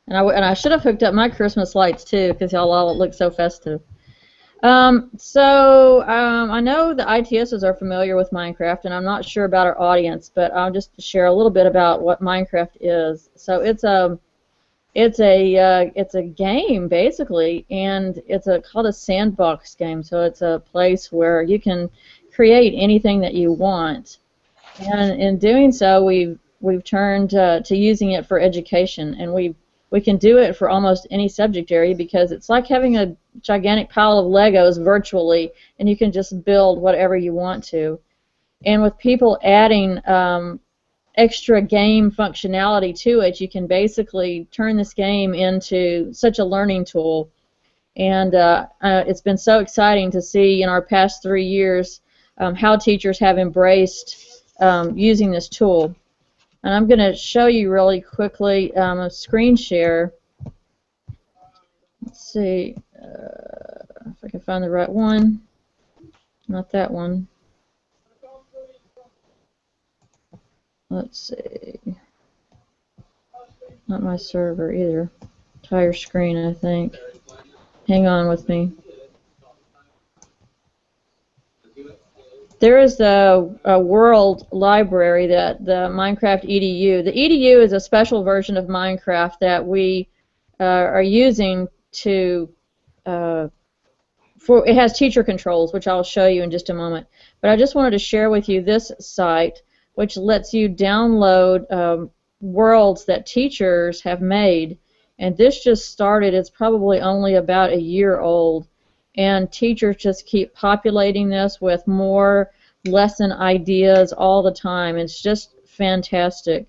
And I should have hooked up my Christmas lights too, because y'all all look so festive. I know the ITSs are familiar with Minecraft, and I'm not sure about our audience, but I'll just share a little bit about what Minecraft is. So it's a game basically, and it's called a sandbox game. So it's a place where you can create anything that you want, and in doing so, we've turned to using it for education, and we can do it for almost any subject area because it's like having a gigantic pile of Legos virtually, and you can just build whatever you want to. And with people adding extra game functionality to it, you can basically turn this game into such a learning tool. And it's been so exciting to see in our past 3 years how teachers have embraced using this tool. And I'm going to show you really quickly a screen share. Let's see if I can find the right one. Not that one. Let's see. Not my server either. Entire screen, I think. Hang on with me. There is a world library that the Minecraft EDU. The EDU is a special version of Minecraft that we are using to it has teacher controls, which I'll show you in just a moment. But I just wanted to share with you this site, which lets you download worlds that teachers have made. And this just started. It's probably only about a year old. And teachers just keep populating this with more lesson ideas all the time. It's just fantastic,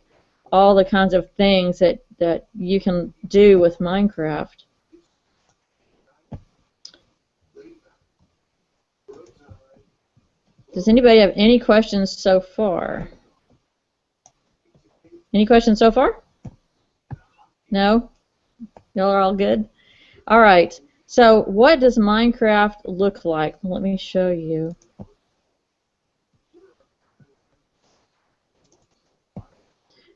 all the kinds of things that you can do with Minecraft. Does anybody have any questions so far? Any questions so far? No? Y'all are all good? All right. So what does Minecraft look like? Let me show you.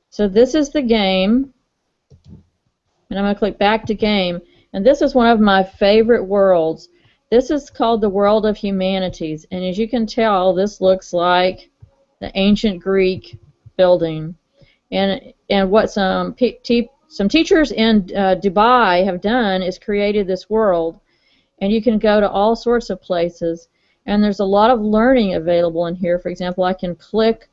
So this is the game, and I'm going to click back to game, and this is one of my favorite worlds. This is called the World of Humanities, and as you can tell, this looks like the ancient Greek building. And what some teachers in Dubai have done is created this world, and you can go to all sorts of places, and there's a lot of learning available in here. For example, I can click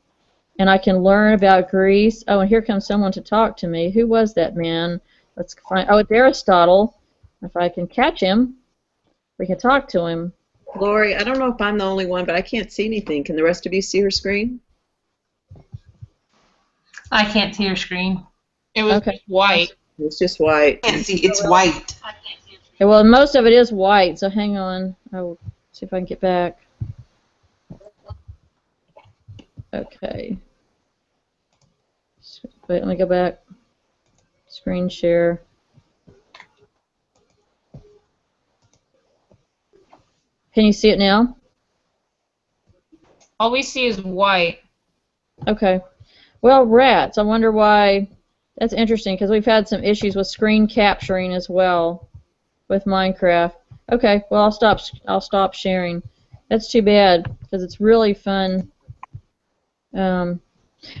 and I can learn about Greece. Oh, and here comes someone to talk to me. Who was that man? Let's find. Oh, it's Aristotle. If I can catch him, we can talk to him. Lori, I don't know if I'm the only one, but I can't see anything. Can the rest of you see her screen? I can't see her screen. It was white. It's just white. I can't see. It's white. Yeah, well, most of it is white, so hang on. I'll see if I can get back. Okay. Wait, let me go back. Screen share. Can you see it now? All we see is white. Okay. Well, rats. I wonder why. That's interesting because we've had some issues with screen capturing as well with Minecraft. Okay. Well, I'll stop sharing. That's too bad because it's really fun.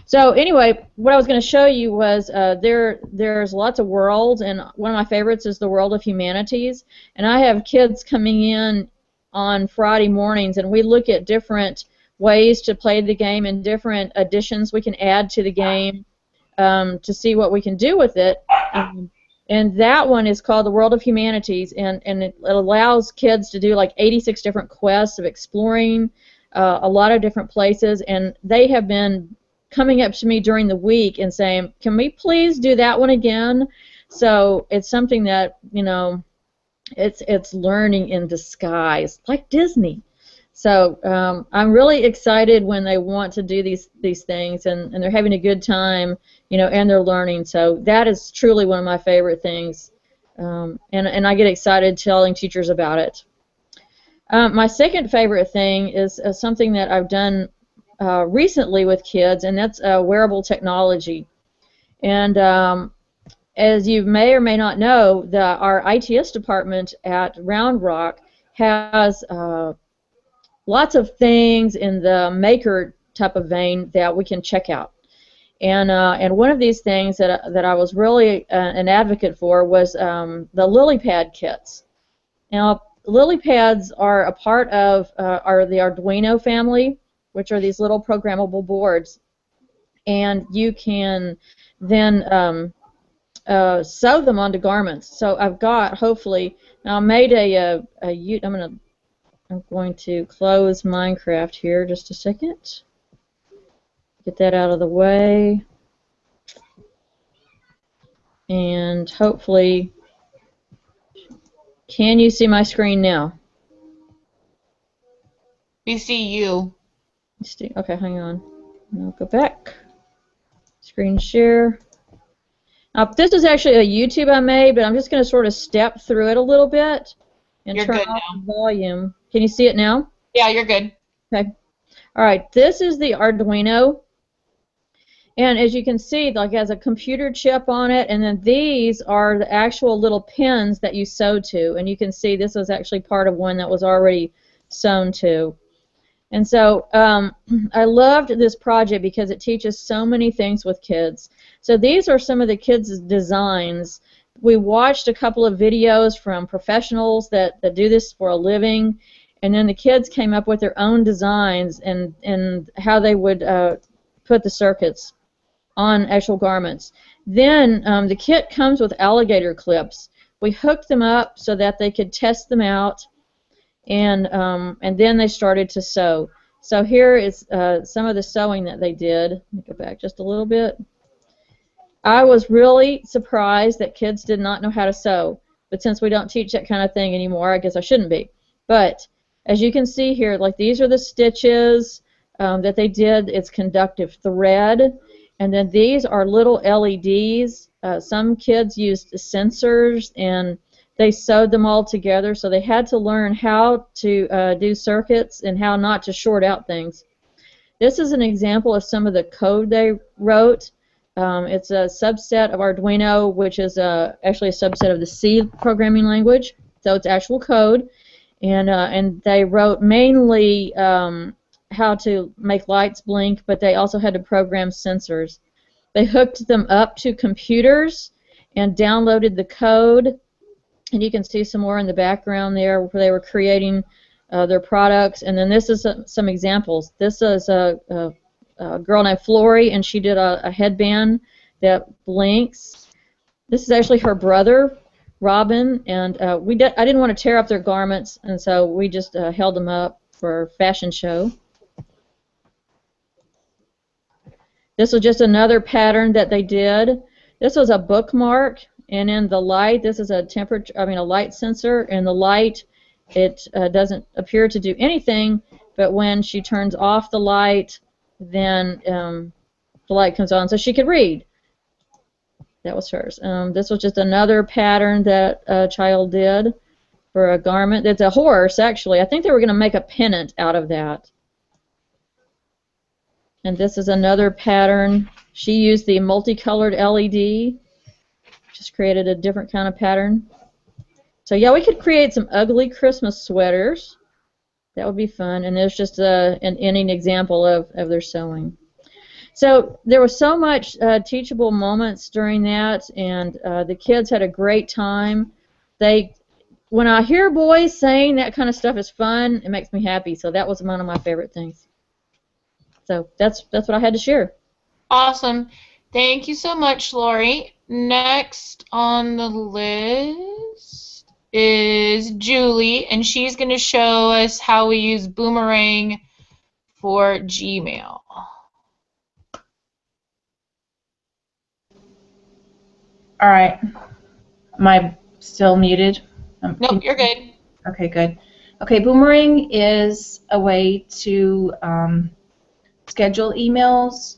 So anyway, what I was going to show you was there's lots of worlds, and one of my favorites is the World of Humanities. And I have kids coming in on Friday mornings, and we look at different ways to play the game and different additions we can add to the game to see what we can do with it. And that one is called the World of Humanities, and it allows kids to do like 86 different quests of exploring a lot of different places, and they have been coming up to me during the week and saying, can we please do that one again? So it's something that, you know, it's learning in disguise, like Disney. So I'm really excited when they want to do these things, and they're having a good time, you know, and they're learning. So that is truly one of my favorite things, and I get excited telling teachers about it. My second favorite thing is something that I've done recently with kids, and that's wearable technology. And as you may or may not know, our ITS department at Round Rock has lots of things in the maker type of vein that we can check out. And one of these things that I was really an advocate for was the lily pad kits. Now, lily pads are a part of the Arduino family, which are these little programmable boards, and you can then sew them onto garments. So I've got, hopefully, now I made I'm going to close Minecraft here just a second. Get that out of the way. And hopefully, can you see my screen now? We see you. Okay, hang on. I'll go back. Screen share. Now, this is actually a YouTube I made, but I'm just going to sort of step through it a little bit and You're turn good off now. the volume. Can you see it now? Yeah, you're good. Okay. All right, this is the Arduino. And as you can see, like, it has a computer chip on it, and then these are the actual little pins that you sew to. And you can see this was actually part of one that was already sewn to. And so I loved this project because it teaches so many things with kids. So these are some of the kids' designs. We watched a couple of videos from professionals that do this for a living, and then the kids came up with their own designs and how they would put the circuits on actual garments. Then the kit comes with alligator clips. We hooked them up so that they could test them out, and then they started to sew. So here is some of the sewing that they did. Let me go back just a little bit. I was really surprised that kids did not know how to sew, but since we don't teach that kind of thing anymore, I guess I shouldn't be. But as you can see here, like, these are the stitches that they did. It's conductive thread. And then these are little LEDs. Some kids used sensors, and they sewed them all together, so they had to learn how to do circuits and how not to short out things. This is an example of some of the code they wrote. It's a subset of Arduino, which is actually a subset of the C programming language, so it's actual code. And they wrote mainly how to make lights blink, but they also had to program sensors. They hooked them up to computers and downloaded the code, and you can see some more in the background there where they were creating their products. And then this is some examples. This is a girl named Flory, and she did a headband that blinks. This is actually her brother, Robin, and I didn't want to tear up their garments, and so we just held them up for a fashion show. This was just another pattern that they did. This was a bookmark, and in the light, this is a light sensor, and the light, it doesn't appear to do anything, but when she turns off the light, then the light comes on so she could read. That was hers. This was just another pattern that a child did for a garment. It's a horse, actually. I think they were going to make a pennant out of that. And this is another pattern. She used the multicolored LED. Just created a different kind of pattern. So yeah, we could create some ugly Christmas sweaters. That would be fun. And there's just an ending example of their sewing. So there was so much teachable moments during that, and the kids had a great time. When I hear boys saying that kind of stuff is fun, it makes me happy. So that was one of my favorite things. So that's what I had to share. Awesome. Thank you so much, Lori. Next on the list is Julie, and she's going to show us how we use Boomerang for Gmail. All right. Am I still muted? Nope, you're good. Okay, good. Okay, Boomerang is a way to schedule emails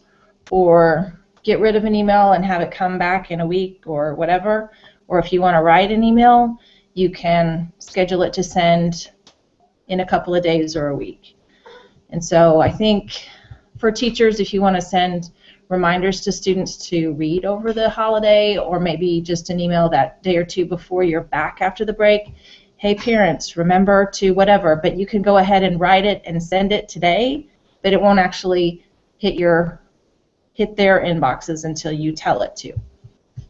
or get rid of an email and have it come back in a week or whatever. Or if you want to write an email, you can schedule it to send in a couple of days or a week. And so I think for teachers, if you want to send reminders to students to read over the holiday, or maybe just an email that day or two before you're back after the break. Hey parents, remember to whatever, but you can go ahead and write it and send it today, but it won't actually hit their inboxes until you tell it to.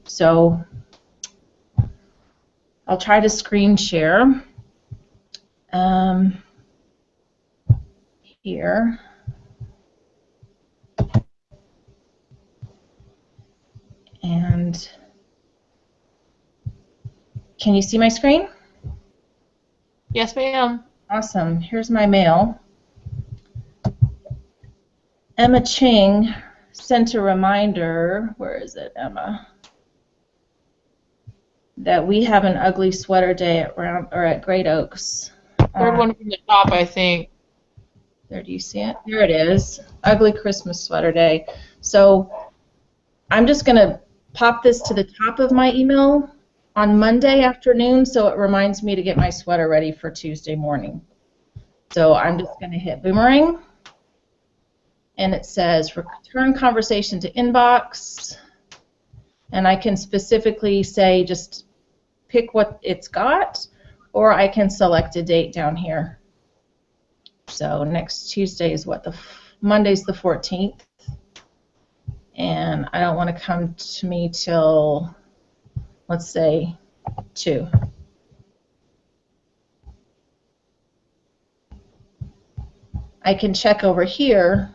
So I'll try to screen share here. And can you see my screen? Yes, ma'am. Awesome. Here's my mail. Emma Ching sent a reminder, where is it, Emma? That we have an ugly sweater day at Great Oaks. Third one from the top, I think. There, do you see it? There it is. Ugly Christmas sweater day. So I'm just going to pop this to the top of my email on Monday afternoon so it reminds me to get my sweater ready for Tuesday morning. So I'm just going to hit boomerang, and it says return conversation to inbox, and I can specifically say just pick what it's got, or I can select a date down here. So next Tuesday is what, Monday's the 14th, and I don't want to come to me till, let's say, 2. I can check over here.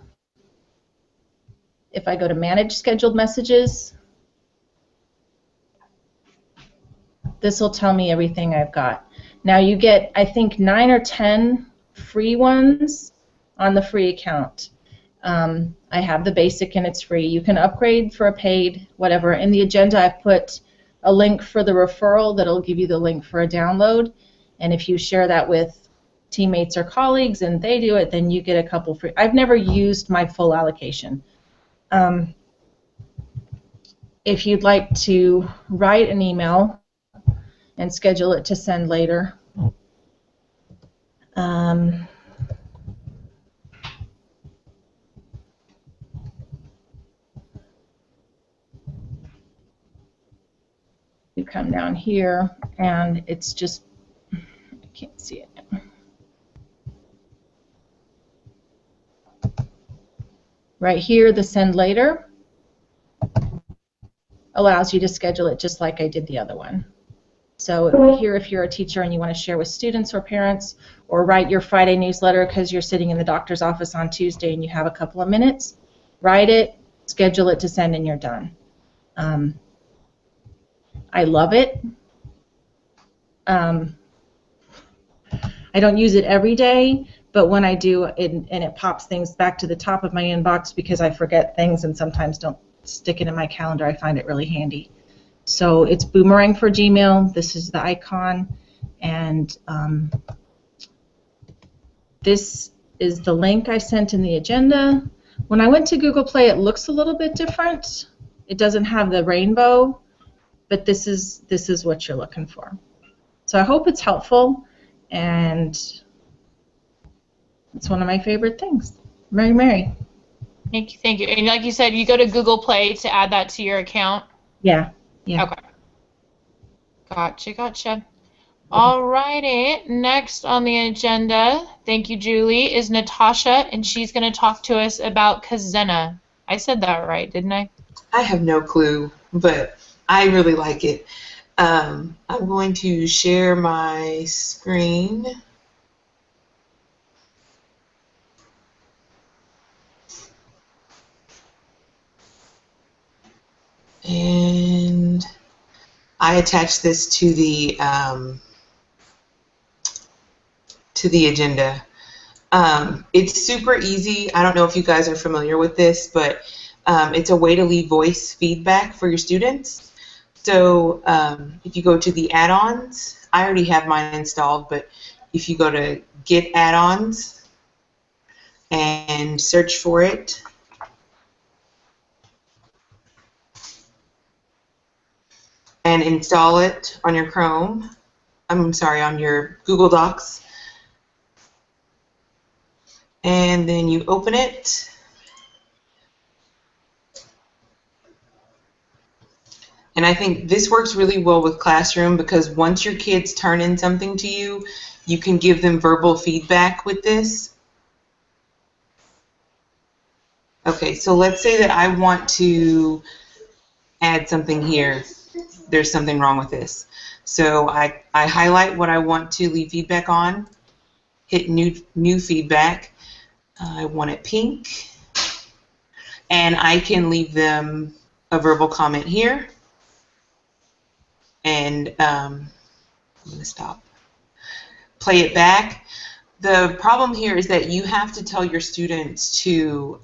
If I go to manage scheduled messages, this will tell me everything I've got. Now you get, I think, 9 or 10 free ones on the free account. I have the basic and it's free. You can upgrade for a paid, whatever. In the agenda, I've put a link for the referral that'll give you the link for a download. And if you share that with teammates or colleagues and they do it, then you get a couple free. I've never used my full allocation. If you'd like to write an email and schedule it to send later, you come down here and it's just, I can't see it. Right here, the send later allows you to schedule it just like I did the other one. So here, if you're a teacher and you want to share with students or parents, or write your Friday newsletter because you're sitting in the doctor's office on Tuesday and you have a couple of minutes, write it, schedule it to send, and you're done. I love it. I don't use it every day, but when I do, and it pops things back to the top of my inbox because I forget things and sometimes don't stick it in my calendar, I find it really handy. So it's Boomerang for Gmail. This is the icon, and this is the link I sent in the agenda. When I went to Google Play, it looks a little bit different. It doesn't have the rainbow, but this is what you're looking for. So I hope it's helpful, and it's one of my favorite things. Mary Mary. Thank you, thank you. And like you said, you go to Google Play to add that to your account? Yeah. Yeah. Okay. Gotcha, gotcha. Alrighty, next on the agenda, thank you, Julie, is Natasha, and she's going to talk to us about Kazena. I said that right, didn't I? I have no clue, but I really like it. I'm going to share my screen. And I attached this to the agenda. It's super easy. I don't know if you guys are familiar with this, but it's a way to leave voice feedback for your students. So if you go to the add-ons, I already have mine installed, but if you go to Get Add-ons and search for it, and install it on your Chrome, I'm sorry, on your Google Docs, and then you open it, And I think this works really well with Classroom because once your kids turn in something to you, you can give them verbal feedback with this. Okay, so let's say that I want to add something here. There's something wrong with this. So I highlight what I want to leave feedback on, hit new feedback. I want it pink. And I can leave them a verbal comment here. And I'm going to stop. Play it back. The problem here is that you have to tell your students to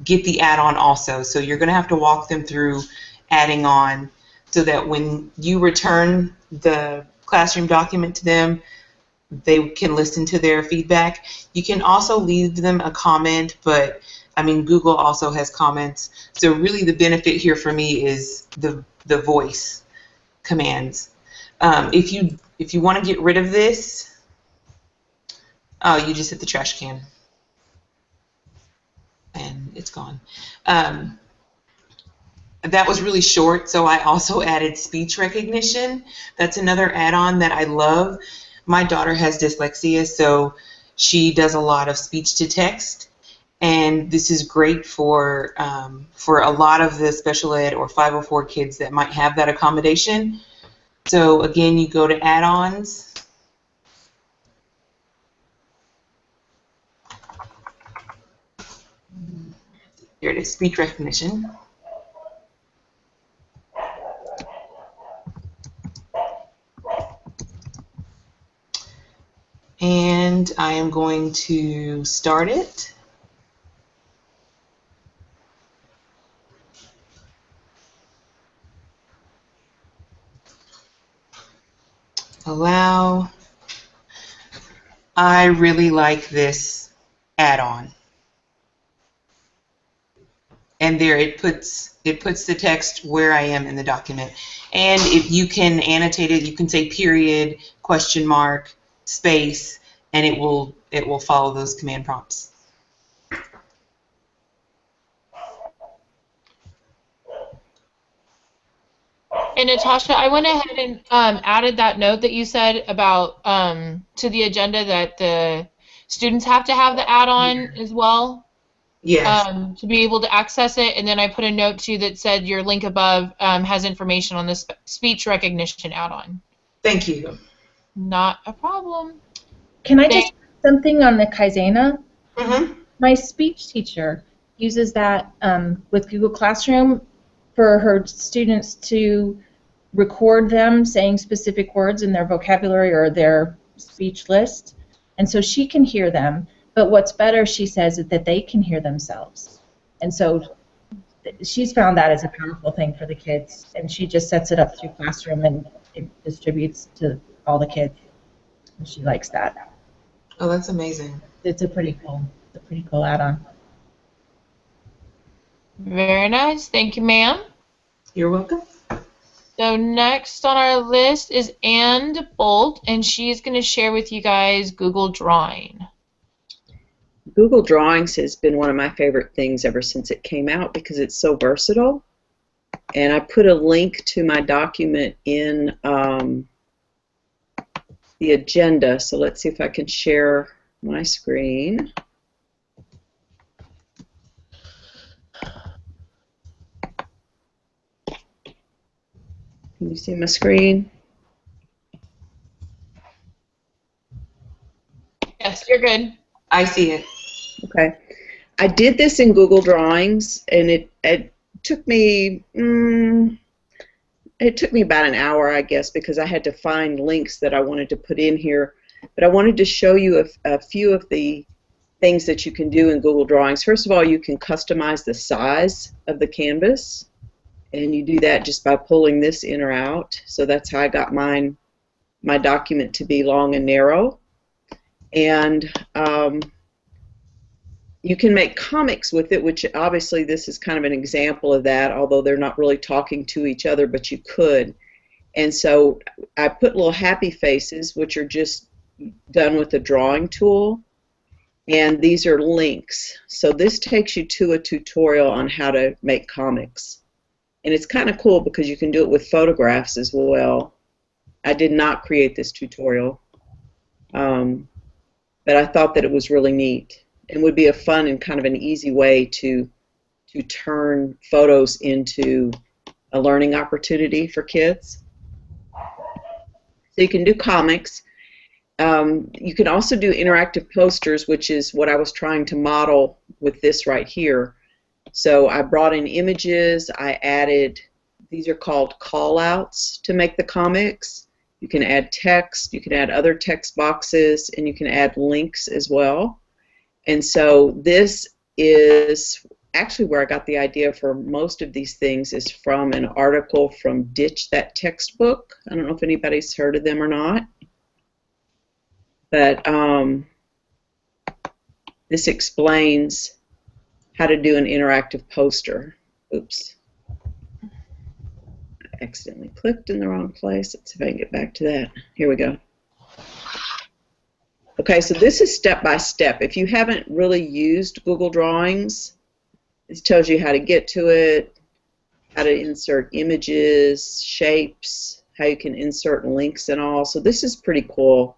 get the add-on also. So you're going to have to walk them through adding on so that when you return the classroom document to them, they can listen to their feedback. You can also leave them a comment, but I mean, Google also has comments. So really the benefit here for me is the voice commands. If you want to get rid of this, you just hit the trash can and it's gone. That was really short, so I also added speech recognition. That's another add-on that I love. My daughter has dyslexia, so she does a lot of speech to text, and this is great for a lot of the special ed or 504 kids that might have that accommodation. So again, you go to add-ons. Here it is, speech recognition. And I am going to start it. Allow. I really like this add-on. And there it puts the text where I am in the document. And if you can annotate it, you can say period, question mark, space, and it will follow those command prompts. And Natasha, I went ahead and added that note that you said about to the agenda that the students have to have the add-on as well. Yes. To be able to access it, and then I put a note too that said your link above has information on the speech recognition add-on. Thank you. Not a problem. Can I just add something on the Kaizena? Mm-hmm. My speech teacher uses that with Google Classroom for her students to record them saying specific words in their vocabulary or their speech list, and so she can hear them. But what's better, she says, is that they can hear themselves. And so she's found that as a powerful thing for the kids, and she just sets it up through Classroom and it distributes to all the kids. And she likes that. Oh, that's amazing. It's a pretty cool add-on. Very nice. Thank you, ma'am. You're welcome. So next on our list is Ann Bolt, and she's going to share with you guys Google Drawing. Google Drawings has been one of my favorite things ever since it came out because it's so versatile. And I put a link to my document in the agenda. So let's see if I can share my screen. Can you see my screen? Yes, you're good. I see it. Okay. I did this in Google Drawings, and it took me about an hour, I guess, because I had to find links that I wanted to put in here. But I wanted to show you a few of the things that you can do in Google Drawings. First of all, you can customize the size of the canvas, and you do that just by pulling this in or out. So that's how I got my document to be long and narrow. And you can make comics with it, which obviously this is kind of an example of that, although they're not really talking to each other, but you could. And so I put little happy faces, which are just done with the drawing tool, and these are links. So this takes you to a tutorial on how to make comics. And it's kind of cool because you can do it with photographs as well. I did not create this tutorial, but I thought that it was really neat and would be a fun and kind of an easy way to turn photos into a learning opportunity for kids. So you can do comics. You can also do interactive posters, which is what I was trying to model with this right here. So I brought in images, I added, these are called call-outs to make the comics. You can add text, you can add other text boxes, and you can add links as well. And so this is actually where I got the idea for most of these things is from an article from Ditch That Textbook. I don't know if anybody's heard of them or not. But this explains how to do an interactive poster. Oops. I accidentally clicked in the wrong place. Let's see if I can get back to that. Here we go. Okay, so this is step by step. If you haven't really used Google Drawings, this tells you how to get to it, how to insert images, shapes, how you can insert links and all. So this is pretty cool.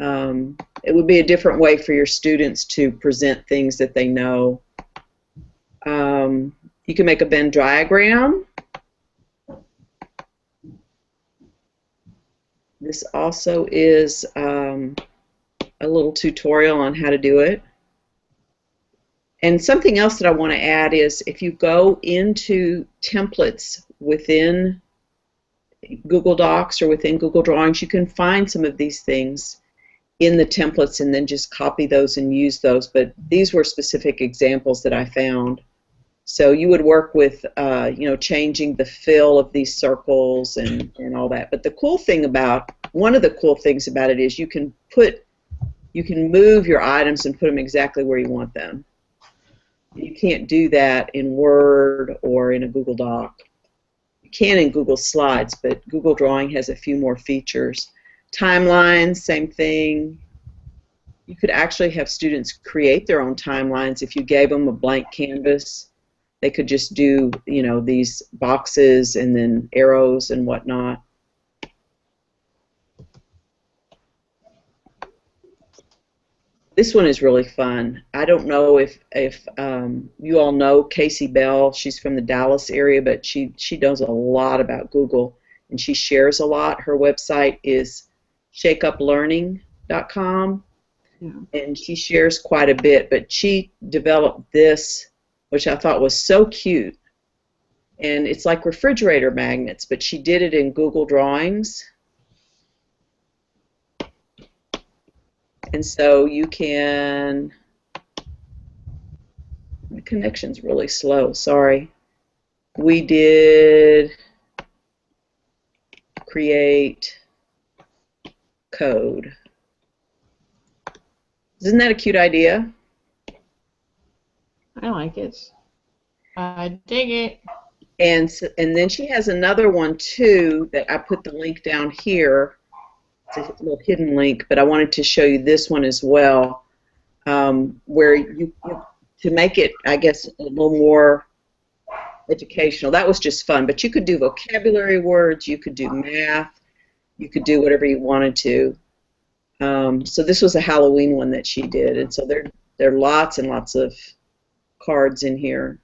It would be a different way for your students to present things that they know. You can make a Venn diagram. This also is a little tutorial on how to do it. And something else that I want to add is if you go into templates within Google Docs or within Google Drawings, you can find some of these things in the templates and then just copy those and use those. But these were specific examples that I found. So you would work with, you know, changing the fill of these circles and all that. But the cool thing about, one of the cool things about it is you can move your items and put them exactly where you want them. You can't do that in Word or in a Google Doc. You can in Google Slides, but Google Drawing has a few more features. Timelines, same thing. You could actually have students create their own timelines if you gave them a blank canvas. They could just do, you know, these boxes and then arrows and whatnot. This one is really fun. I don't know if you all know Casey Bell. She's from the Dallas area, but she knows a lot about Google, and she shares a lot. Her website is shakeuplearning.com, yeah. And she shares quite a bit, but she developed this, which I thought was so cute. And it's like refrigerator magnets, but she did it in Google Drawings. And so you can, the connection's really slow, sorry. We did create code. Isn't that a cute idea? I like it. I dig it. And then she has another one too that I put the link down here. It's a little hidden link, but I wanted to show you this one as well, where you to make it, I guess, a little more educational. That was just fun, but you could do vocabulary words, you could do math, you could do whatever you wanted to. So this was a Halloween one that she did, and so there are lots and lots of cards in here.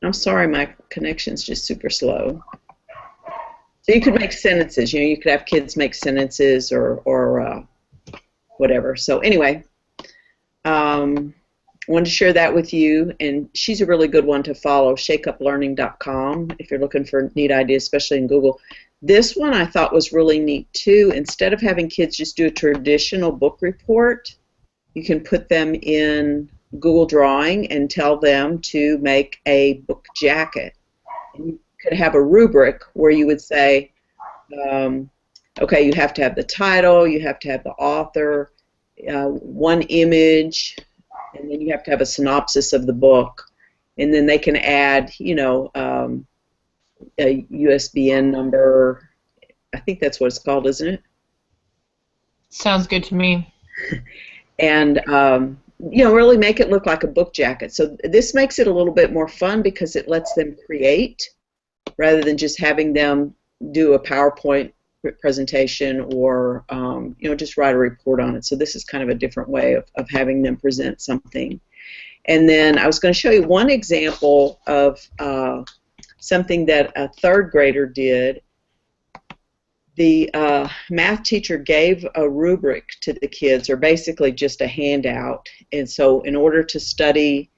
I'm sorry, my connection's just super slow. So you could make sentences. You know, you could have kids make sentences or whatever. So anyway, wanted to share that with you, and she's a really good one to follow. ShakeUpLearning.com if you're looking for neat ideas, especially in Google. This one I thought was really neat too. Instead of having kids just do a traditional book report, you can put them in Google Drawing and tell them to make a book jacket. And you could have a rubric where you would say, okay, you have to have the title, you have to have the author, one image, and then you have to have a synopsis of the book. And then they can add, you know, a USBN number. I think that's what it's called, isn't it? Sounds good to me. And really make it look like a book jacket. So this makes it a little bit more fun because it lets them create rather than just having them do a PowerPoint presentation or just write a report on it. So this is kind of a different way of having them present something. And then I was going to show you one example of something that a third grader did. The math teacher gave a rubric to the kids, or basically just a handout. And so in order to study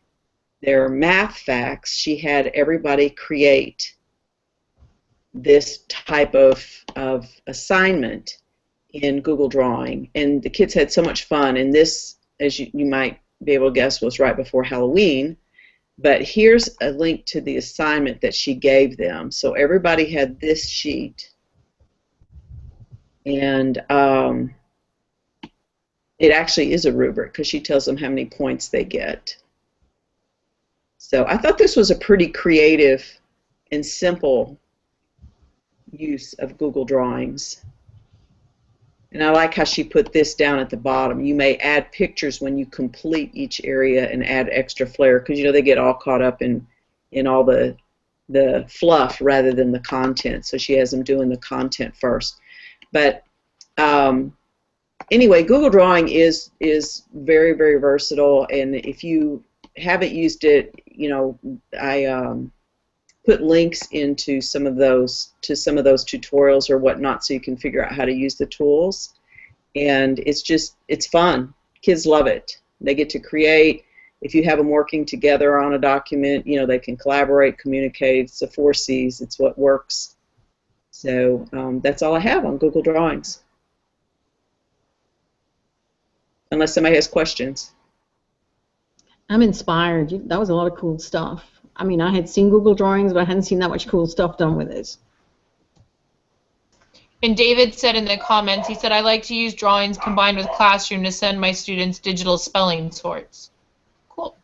their math facts, she had everybody create this type of assignment in Google Drawing. And the kids had so much fun. And this, as you might be able to guess, was right before Halloween. But here's a link to the assignment that she gave them. So everybody had this sheet. And it actually is a rubric because she tells them how many points they get. So I thought this was a pretty creative and simple use of Google Drawings. And I like how she put this down at the bottom. You may add pictures when you complete each area and add extra flair, because they get all caught up in all the fluff rather than the content. So she has them doing the content first. But anyway, Google Drawing is very, very versatile, and if you haven't used it, I put links into some of those tutorials or whatnot, so you can figure out how to use the tools. And it's fun. Kids love it. They get to create. If you have them working together on a document, they can collaborate, communicate. It's the 4 C's. It's what works. So that's all I have on Google Drawings. Unless somebody has questions. I'm inspired. That was a lot of cool stuff. I mean, I had seen Google Drawings, but I hadn't seen that much cool stuff done with it. And David said in the comments, he said, I like to use drawings combined with Classroom to send my students digital spelling sorts. Cool.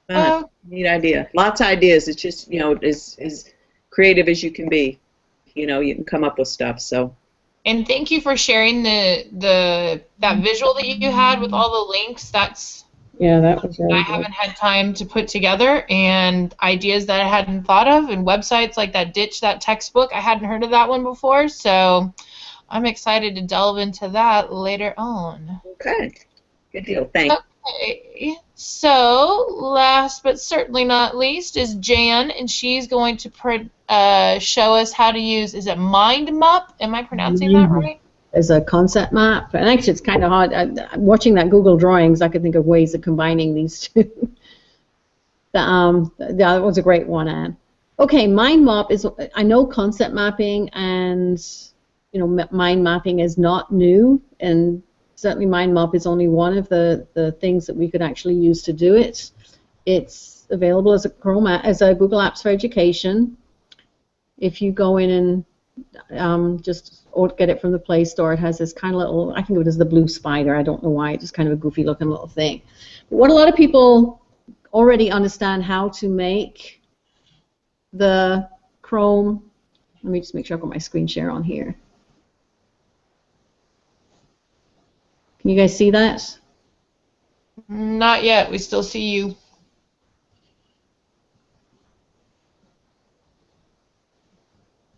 Neat idea. Lots of ideas. It's just, as creative as you can be. You can come up with stuff. So. And thank you for sharing that visual that you had with all the links. Yeah, that was really I good. haven't had time to put together, and ideas that I hadn't thought of, and websites like that Ditch, that textbook. I hadn't heard of that one before, so I'm excited to delve into that later on. Okay, good deal. Thanks. Okay, so last but certainly not least is Jan, and she's going to show us how to use, is it MindMap? Am I pronouncing that right? As a concept map, and actually it's kind of hard. Watching that Google Drawings, I could think of ways of combining these two. That was a great one, Anne. Okay, mind map is, I know concept mapping and mind mapping is not new, and certainly mind map is only one of the things that we could actually use to do it. It's available as a Google Apps for Education. If you go in and just get it from the Play Store, it has this kind of little, I think of it as the blue spider. I don't know why, it's just kind of a goofy looking little thing. But what a lot of people already understand how to make the Chrome, let me just make sure I've got my screen share on here. Can you guys see that? Not yet. We still see you.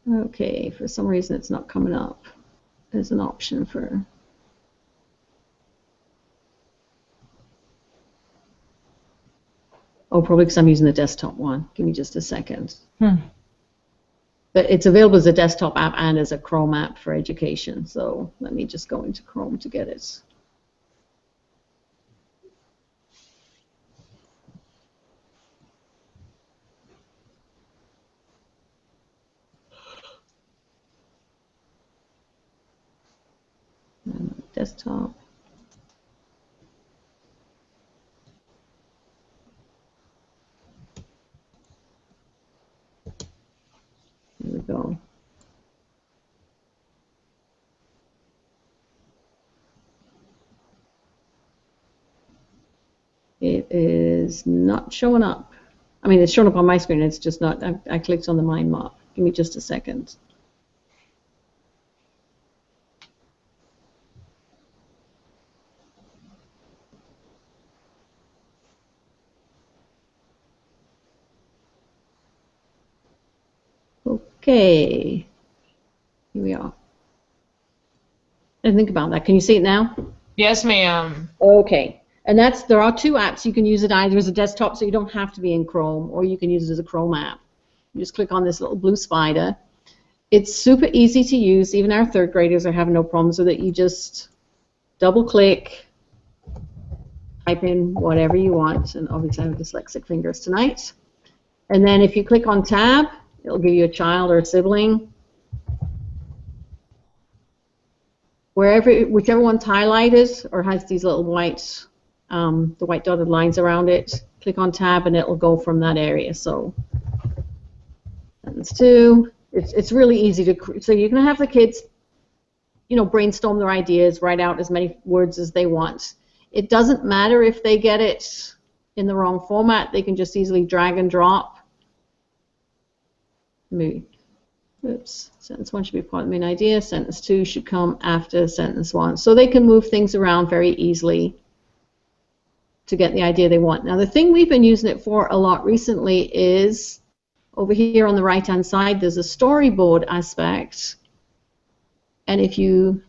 Okay, for some reason it's not coming up. There's an option for... Oh, probably because I'm using the desktop one. Give me just a second. But it's available as a desktop app and as a Chrome app for education. So let me just go into Chrome to get it. Desktop. There we go. It is not showing up. I mean, it's showing up on my screen. It's just not. I clicked on the mind map. Give me just a second. Okay, here we are. And think about that. Can you see it now? Yes, ma'am. Okay. And there are two apps. You can use it either as a desktop, so you don't have to be in Chrome, or you can use it as a Chrome app. You just click on this little blue spider. It's super easy to use. Even our third graders are having no problems with it. You just double click, type in whatever you want, and obviously I have dyslexic fingers tonight. And then if you click on tab, it'll give you a child or a sibling. Whichever one's highlighted or has these little white, the white dotted lines around it, click on tab and it'll go from that area. So sentence 2, it's really easy to, so you can have the kids, brainstorm their ideas, write out as many words as they want. It doesn't matter if they get it in the wrong format. They can just easily drag and drop. Oops. Sentence 1 should be part of the main idea. Sentence 2 should come after sentence 1. So they can move things around very easily to get the idea they want. Now, the thing we've been using it for a lot recently is over here on the right-hand side, there's a storyboard aspect. And if you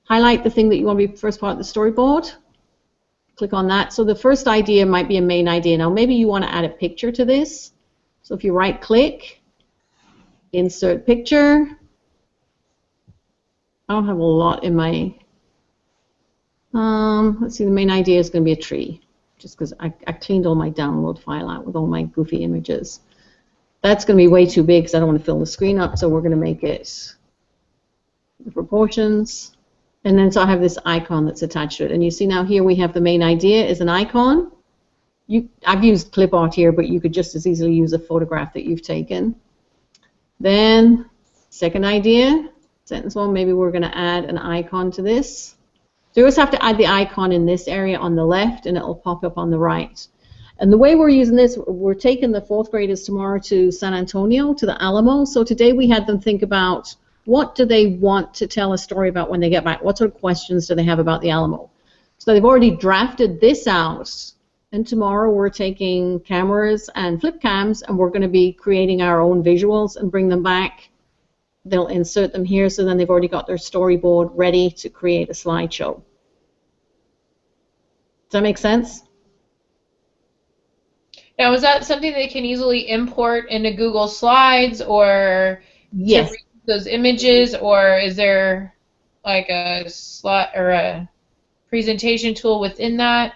highlight the thing that you want to be first part of the storyboard, click on that. So the first idea might be a main idea. Now, maybe you want to add a picture to this. So if you right-click, insert picture. I don't have a lot in my, let's see, the main idea is going to be a tree, just because I cleaned all my download file out with all my goofy images. That's going to be way too big because I don't want to fill the screen up, so we're going to make it the proportions. And then so I have this icon that's attached to it. And you see now here we have the main idea is an icon. I've used clip art here, but you could just as easily use a photograph that you've taken. Then, second idea, sentence 1, maybe we're going to add an icon to this. So you always have to add the icon in this area on the left, and it will pop up on the right. And the way we're using this, we're taking the 4th graders tomorrow to San Antonio, to the Alamo. So today we had them think about what do they want to tell a story about when they get back? What sort of questions do they have about the Alamo? So they've already drafted this out. And tomorrow we're taking cameras and flip cams, and we're going to be creating our own visuals and bring them back. They'll insert them here, so then they've already got their storyboard ready to create a slideshow. Does that make sense? Now, is that something they can easily import into Google Slides or Yes. to read those images, or is there like a slot or a presentation tool within that?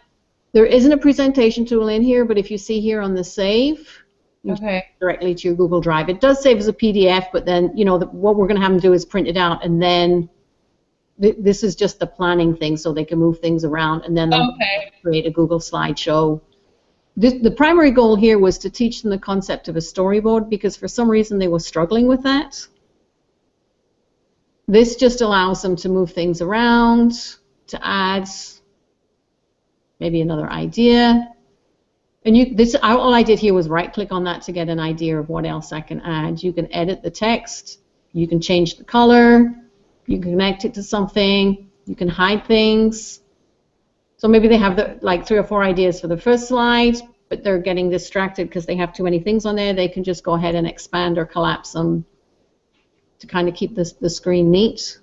There isn't a presentation tool in here, but if you see here on the save, you can Okay. directly to your Google Drive. It does save as a PDF, but then, what we're going to have them do is print it out, and then this is just the planning thing, so they can move things around, and then they'll create a Google slideshow. The primary goal here was to teach them the concept of a storyboard, because for some reason they were struggling with that. This just allows them to move things around, to add maybe another idea. And all I did here was right-click on that to get an idea of what else I can add. You can edit the text, you can change the color, you can connect it to something, you can hide things. So maybe they have like 3 or 4 ideas for the first slide, but they're getting distracted because they have too many things on there. They can just go ahead and expand or collapse them to kind of keep the screen neat.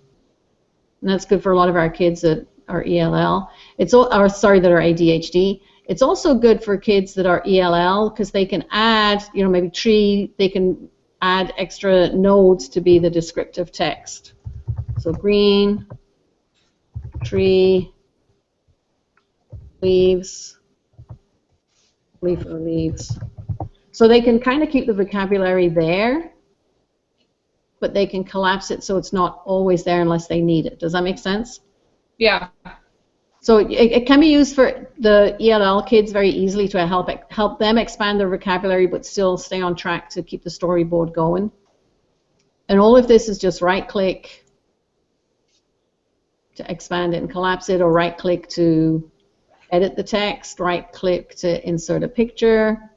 And that's good for a lot of our kids that are ELL. That are ADHD. It's also good for kids that are ELL because they can add, maybe tree, they can add extra nodes to be the descriptive text. So green, tree, leaves, leaf or leaves. So they can kind of keep the vocabulary there, but they can collapse it so it's not always there unless they need it. Does that make sense? Yeah. So it can be used for the ELL kids very easily to help them expand their vocabulary but still stay on track to keep the storyboard going. And all of this is just right-click to expand it and collapse it, or right-click to edit the text, right-click to insert a picture,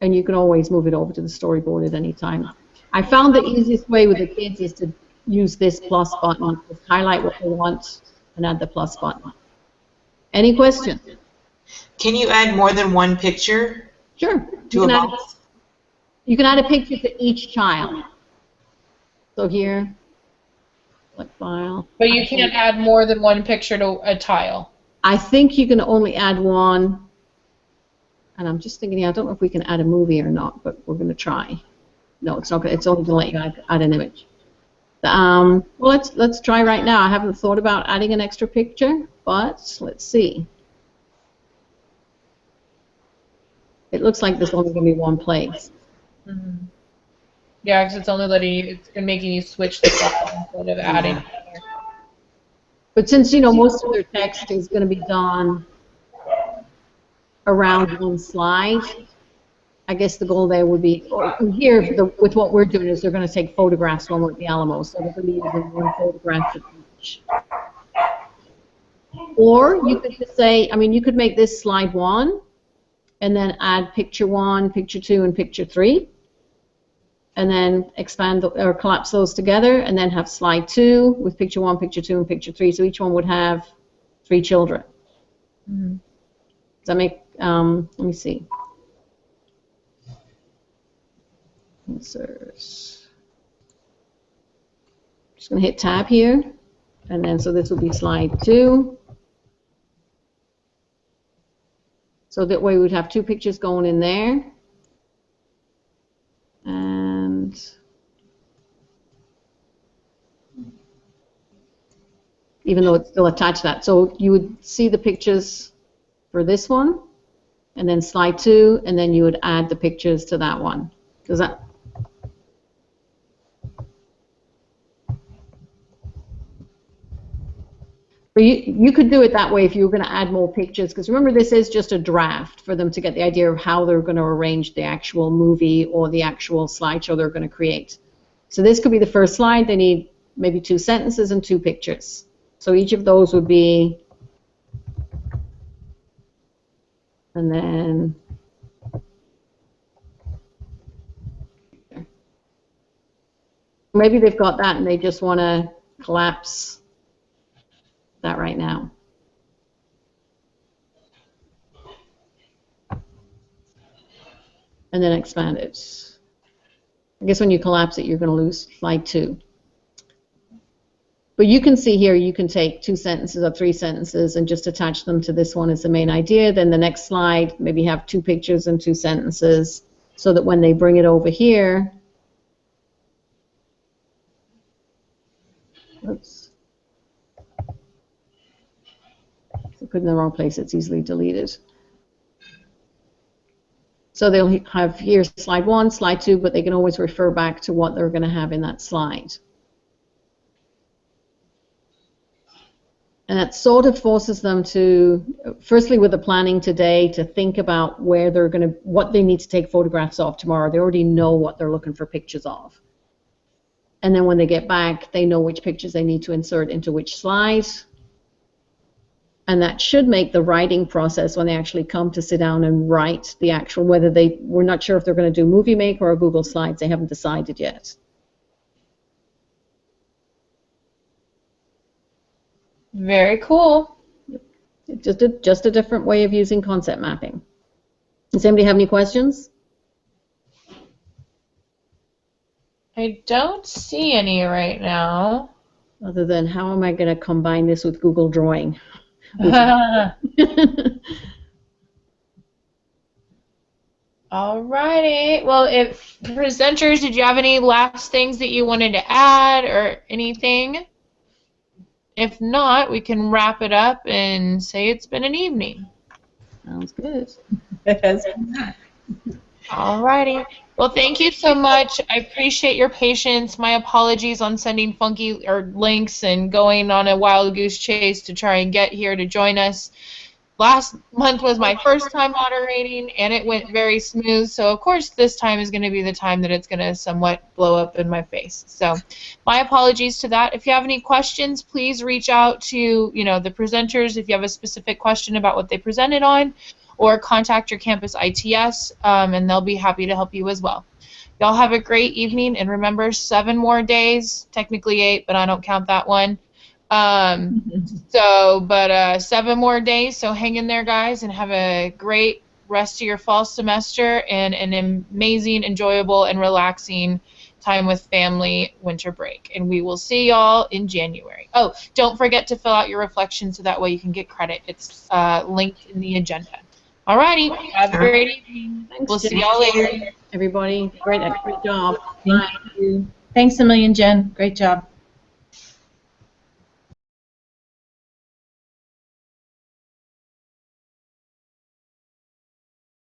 and you can always move it over to the storyboard at any time. I found the easiest way with the kids is to use this plus button. Just highlight what they want and add the plus button. Any questions? Can you add more than one picture Sure. to a box? You can add a picture to each child. So here, select file. But you can't add more than one picture to a tile. I think you can only add one. And I'm just thinking, I don't know if we can add a movie or not, but we're going to try. No, it's not. It's only going to let you add an image. Well, let's try right now. I haven't thought about adding an extra picture, but let's see. It looks like there's only going to be one place. Mm-hmm. Yeah, because it's only letting you, it's making you switch the file instead of adding. Yeah. But since, you know, most of their text is going to be done around one slide, I guess the goal there would be, here, with what we're doing is they're going to take photographs when we're at the Alamo, so they're going to be using one photograph for each. Or you could just say, I mean, you could make this slide 1, and then add picture 1, picture 2, and picture 3, and then expand or collapse those together, and then have slide 2 with picture 1, picture 2, and picture 3. So each one would have 3 children. Mm-hmm. Does that make? Let me see. Insert. Just going to hit tab here, and then so this will be slide 2. So that way we'd have 2 pictures going in there, and even though it's still attached to that, so you would see the pictures for this one, and then slide 2, and then you would add the pictures to that one. Does that? But you could do it that way if you were going to add more pictures, because remember this is just a draft for them to get the idea of how they're going to arrange the actual movie or the actual slideshow they're going to create. So this could be the first slide. They need maybe 2 sentences and 2 pictures. So each of those would be, and then maybe they've got that and they just want to collapse that right now. And then expand it. I guess when you collapse it, you're going to lose slide 2. But you can see here, you can take 2 sentences or 3 sentences and just attach them to this one as the main idea. Then the next slide, maybe have 2 pictures and 2 sentences, so that when they bring it over here, oops. If I put it in the wrong place, it's easily deleted. So they'll have here slide 1, slide 2, but they can always refer back to what they're going to have in that slide. And that sort of forces them to, firstly with the planning today, to think about where they're going to, what they need to take photographs of tomorrow. They already know what they're looking for pictures of. And then when they get back, they know which pictures they need to insert into which slide. And that should make the writing process, when they actually come to sit down and write the actual, we're not sure if they're going to do Movie Maker or Google Slides. They haven't decided yet. Very cool. Just a different way of using concept mapping. Does anybody have any questions? I don't see any right now. Other than, how am I going to combine this with Google Drawing? Alrighty. Well, if presenters, did you have any last things that you wanted to add or anything? If not, we can wrap it up and say it's been an evening. Sounds good. It has been that. Alrighty. Well, thank you so much. I appreciate your patience. My apologies on sending funky links and going on a wild goose chase to try and get here to join us. Last month was my first time moderating, and it went very smooth. So, of course, this time is going to be the time that it's going to somewhat blow up in my face. So, my apologies to that. If you have any questions, please reach out to the presenters if you have a specific question about what they presented on, or contact your campus ITS, and they'll be happy to help you as well. Y'all have a great evening, and remember, 7 more days, technically 8, but I don't count that one. 7 more days, so hang in there, guys, and have a great rest of your fall semester and an amazing, enjoyable, and relaxing time with family winter break. And we will see y'all in January. Oh, don't forget to fill out your reflections so that way you can get credit. It's linked in the agenda. Alrighty, have a great evening. Thanks, We'll see Jen. y'all later. Everybody, great job. Thank you. Thanks a million, Jen. Great job.